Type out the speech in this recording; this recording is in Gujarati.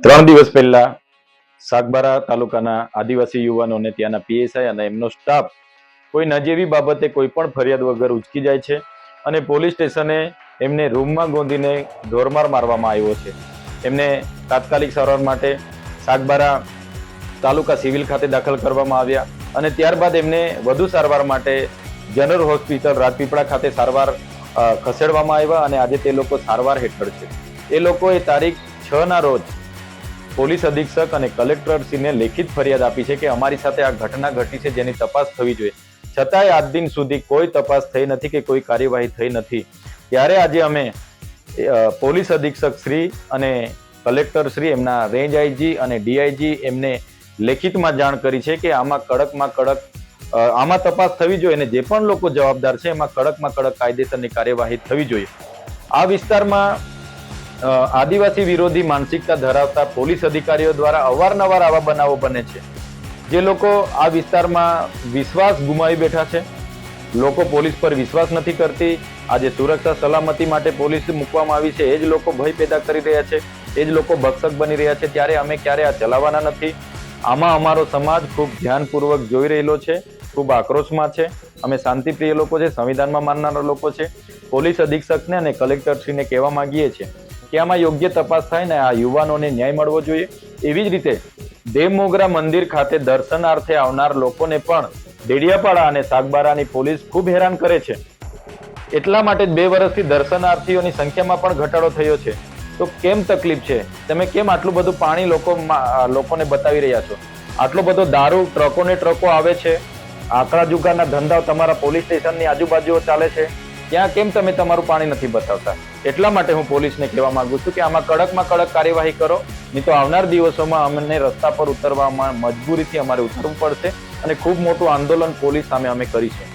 3 દિવસ પહેલા સાગબારા તાલુકાના આદિવાસી યુવાનોને ત્યાંના પીએસઆઈ અને એમનો સ્ટાફ કોઈ નજીવી બાબતે કોઈ પણ ફરિયાદ વગર ઉચકી જાય છે અને પોલીસ સ્ટેશને એમને રૂમમાં ગોંધીને ઢોરમાર મારવામાં આવ્યો છે. એમને તાત્કાલિક સારવાર માટે સાગબારા તાલુકા સિવિલ ખાતે દાખલ કરવામાં આવ્યા અને ત્યારબાદ એમને વધુ સારવાર માટે જનરલ હોસ્પિટલ રાજપીપળા ખાતે સારવાર ખસેડવામાં આવ્યા અને આજે તે લોકો સારવાર હેઠળ છે. એ લોકોએ તારીખ 6 ના રોજ પોલીસ અધિક્ષક અને કલેક્ટરશ્રીને લેખિત ફરિયાદ આપી છે કે અમારી સાથે આ ઘટના ઘટી છે જેની તપાસ થવી જોઈએ, છતાંય આજ દિન સુધી કોઈ તપાસ થઈ નથી કે કોઈ કાર્યવાહી થઈ નથી. ત્યારે આજે અમે પોલીસ અધિક્ષક શ્રી અને કલેક્ટર શ્રી, એમના રેન્જ આઈજી અને ડીઆઈજી એમને લેખિતમાં જાણ કરી છે કે આમાં કડકમાં કડક આમાં તપાસ થવી જોઈએ અને જે પણ લોકો જવાબદાર છે એમાં કડકમાં કડક કાયદેસરની કાર્યવાહી થવી જોઈએ. આ વિસ્તારમાં આદિવાસી વિરોધી માનસિકતા ધરાવતા પોલીસ અધિકારીઓ દ્વારા અવારનવાર આવા બનાવો બને છે. જે લોકો આ વિસ્તારમાં વિશ્વાસ ગુમાવી બેઠા છે, લોકો પોલીસ પર વિશ્વાસ નથી કરતી. આજે સુરક્ષા સલામતી માટે પોલીસ મૂકવામાં આવી છે, એ જ લોકો ભય પેદા કરી રહ્યા છે, એ જ લોકો ભક્ષક બની રહ્યા છે. ત્યારે અમે ક્યારે આ ચલાવવાના નથી. આમાં અમારો સમાજ ખૂબ ધ્યાનપૂર્વક જોઈ રહેલો છે, ખૂબ આક્રોશમાં છે. અમે શાંતિપ્રિય લોકો છે, સંવિધાનમાં માનનારા લોકો છે. પોલીસ અધિક્ષકને અને કલેક્ટરશ્રીને કહેવા માંગીએ છીએ કે આમાં યોગ્ય તપાસ થાય ને આ યુવાનોને ન્યાય મળવો જોઈએ. એવી જ રીતે દેવમોગરા મંદિર ખાતે દર્શનાર્થે આવનાર લોકોને પણ ડેડિયાપાડા અને સાગબારાની પોલીસ ખૂબ હેરાન કરે છે. એટલા માટે 2 વર્ષથી દર્શનાર્થીઓની સંખ્યામાં પણ ઘટાડો થયો છે. તો કેમ તકલીફ છે? તમે કેમ આટલું બધું પાણી લોકોને બતાવી રહ્યા છો? આટલો બધો દારૂ ટ્રકોને ટ્રકો આવે છે, આંકડા જુગારના ધંધાઓ તમારા પોલીસ સ્ટેશનની આજુબાજુ ચાલે છે, ત્યાં કેમ તમે તમારું પાણી નથી બતાવતા? એટલા માટે હું પોલીસને કહેવા માંગુ છું કે આમાં કડકમાં કડક કાર્યવાહી કરો, નહીં તો આવનાર દિવસોમાં અમને રસ્તા પર ઉતરવામાં મજબૂરીથી અમારે ઉતરવું પડશે અને ખૂબ મોટું આંદોલન પોલીસ સામે અમે કરીશું.